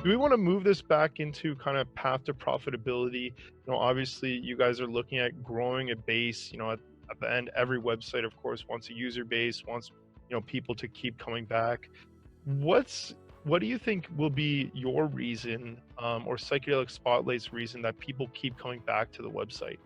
Do we want to move this back into kind of path to profitability? Obviously, you guys are looking at growing a base. At the end, every website, of course, wants a user base, wants people to keep coming back. What do you think will be your reason, or Psychedelic Spotlight's reason that people keep coming back to the website?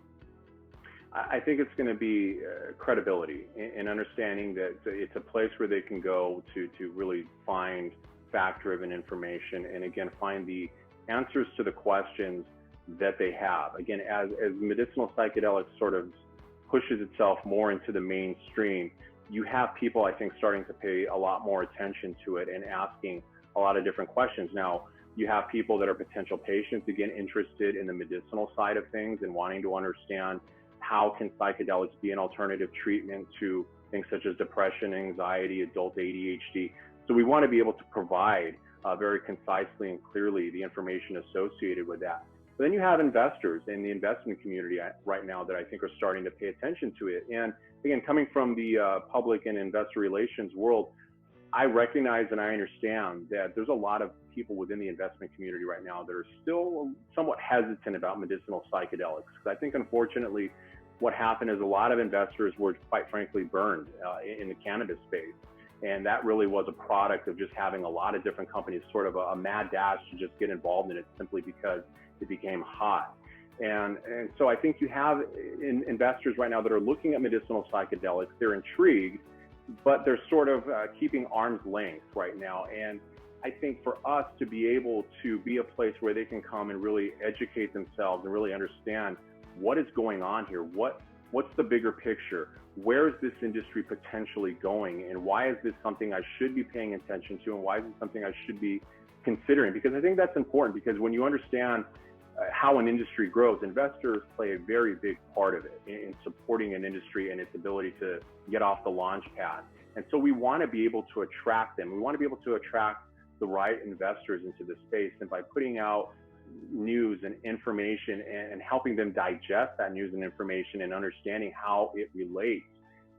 I think it's going to be credibility and understanding that it's a place where they can go to really find fact-driven information and again find the answers to the questions that they have. Again, as medicinal psychedelics sort of pushes itself more into the mainstream, you have people I think starting to pay a lot more attention to it and asking a lot of different questions. Now, you have people that are potential patients, again, interested in the medicinal side of things and wanting to understand how can psychedelics be an alternative treatment to things such as depression, anxiety, adult ADHD. So we want to be able to provide very concisely and clearly the information associated with that. But then you have investors in the investment community right now that I think are starting to pay attention to it. And again, coming from the public and investor relations world, I recognize and I understand that there's a lot of people within the investment community right now that are still somewhat hesitant about medicinal psychedelics. I think, unfortunately, what happened is a lot of investors were, quite frankly, burned in the cannabis space. And that really was a product of just having a lot of different companies, sort of a mad dash to just get involved in it simply because it became hot. And so I think you have investors right now that are looking at medicinal psychedelics. They're intrigued, but they're sort of keeping arm's length right now. And I think for us to be able to be a place where they can come and really educate themselves and really understand what is going on here, what's the bigger picture, where is this industry potentially going, and why is this something I should be paying attention to, and why is it something I should be considering? Because I think that's important, because when you understand how an industry grows, investors play a very big part of it in supporting an industry and its ability to get off the launch pad. And so we want to be able to attract them. We want to be able to attract the right investors into the space. And by putting out news and information and helping them digest that news and information and understanding how it relates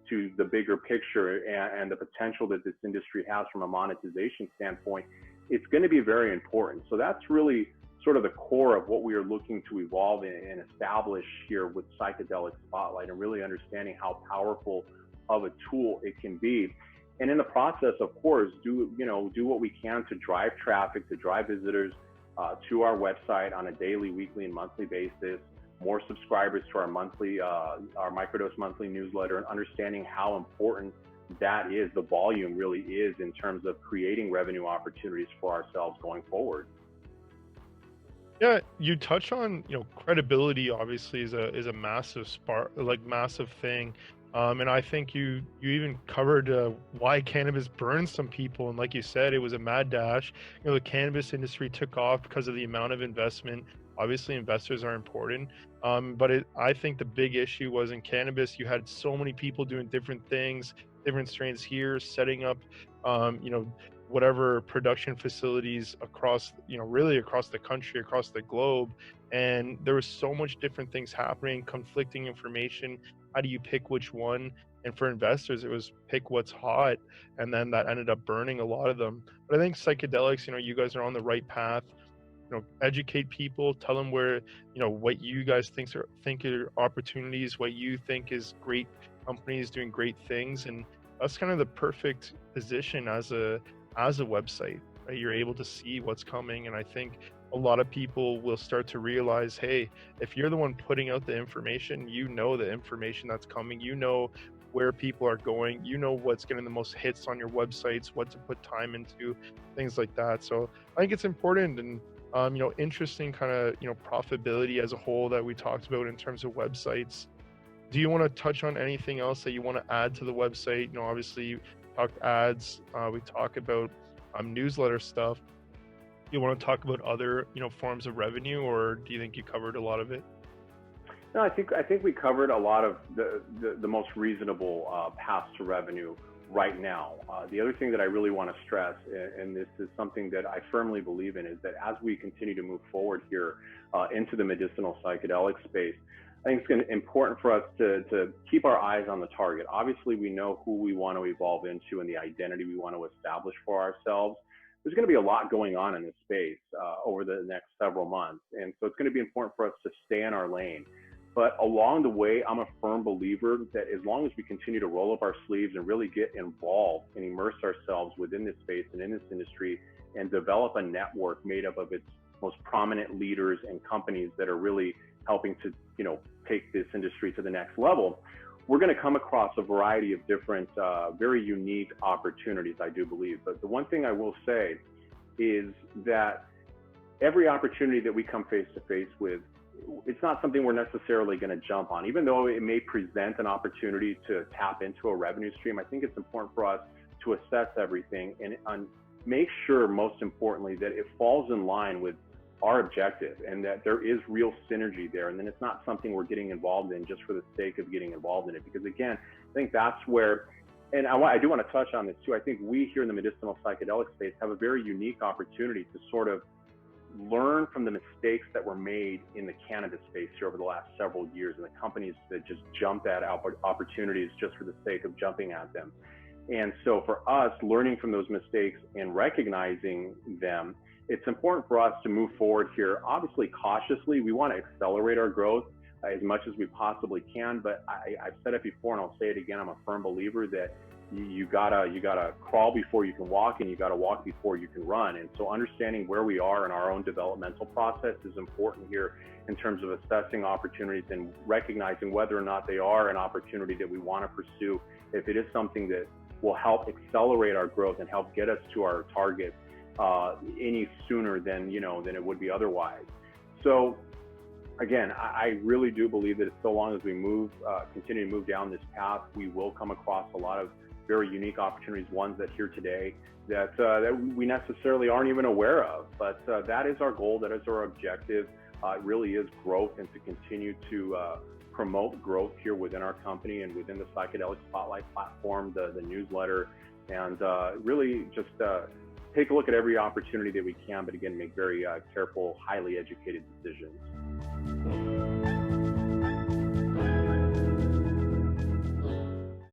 to the bigger picture and the potential that this industry has from a monetization standpoint, it's going to be very important. So that's really sort of the core of what we are looking to evolve and establish here with Psychedelic Spotlight, and really understanding how powerful of a tool it can be. And in the process, of course, do what we can to drive traffic, to drive visitors to our website on a daily, weekly, and monthly basis, more subscribers to our Microdose monthly newsletter, and understanding how important that is, the volume really is, in terms of creating revenue opportunities for ourselves going forward. Yeah, you touch on, credibility obviously is a massive massive thing. And I think you even covered why cannabis burns some people. And like you said, it was a mad dash. The cannabis industry took off because of the amount of investment. Obviously, investors are important. But I think the big issue was in cannabis, you had so many people doing different things, different strains here, setting up, whatever production facilities across, really across the country, across the globe. And there was so much different things happening, conflicting information. How do you pick which one? And for investors, it was pick what's hot. And then that ended up burning a lot of them. But I think psychedelics, you guys are on the right path. Educate people, tell them where, what you guys think are opportunities, what you think is great companies doing great things. And that's kind of the perfect position as a website, right? You're able to see what's coming. And I think a lot of people will start to realize, hey, if you're the one putting out the information, the information that's coming, where people are going, what's getting the most hits on your websites, what to put time into, things like that. So I think it's important and, interesting kind of, profitability as a whole that we talked about in terms of websites. Do you want to touch on anything else that you want to add to the website? Obviously, talked ads, we talk about newsletter stuff. You want to talk about other forms of revenue, or do you think you covered a lot of it? No, I think we covered a lot of the most reasonable paths to revenue right now. The other thing that I really want to stress, and this is something that I firmly believe in, is that as we continue to move forward here into the medicinal psychedelic space, I think it's going to be important for us to keep our eyes on the target. Obviously, we know who we want to evolve into and the identity we want to establish for ourselves. there's going to be a lot going on in this space over the next several months. And so it's going to be important for us to stay in our lane. But along the way, I'm a firm believer that as long as we continue to roll up our sleeves and really get involved and immerse ourselves within this space and in this industry and develop a network made up of its most prominent leaders and companies that are really helping to, take this industry to the next level, we're going to come across a variety of different, very unique opportunities, I do believe. But the one thing I will say is that every opportunity that we come face to face with, it's not something we're necessarily going to jump on. Even though it may present an opportunity to tap into a revenue stream, I think it's important for us to assess everything and make sure, most importantly, that it falls in line with our objective and that there is real synergy there. And then it's not something we're getting involved in just for the sake of getting involved in it. Because again, I think that's where, and I do want to touch on this too, I think we here in the medicinal psychedelic space have a very unique opportunity to sort of learn from the mistakes that were made in the cannabis space here over the last several years, and the companies that just jumped at opportunities just for the sake of jumping at them. And so for us, learning from those mistakes and recognizing them, it's important for us to move forward here, obviously cautiously. We want to accelerate our growth as much as we possibly can, but I've said it before and I'll say it again, I'm a firm believer that you gotta crawl before you can walk, and you gotta walk before you can run. And so understanding where we are in our own developmental process is important here in terms of assessing opportunities and recognizing whether or not they are an opportunity that we want to pursue, if it is something that will help accelerate our growth and help get us to our target any sooner than it would be otherwise. So again, I really do believe that so long as we continue to move down this path, we will come across a lot of very unique opportunities, ones that here today that we necessarily aren't even aware of. But that is our goal, that is our objective. It really is growth, and to continue to promote growth here within our company and within the Psychedelic Spotlight platform, the newsletter, and really just take a look at every opportunity that we can, but again, make very careful, highly educated decisions.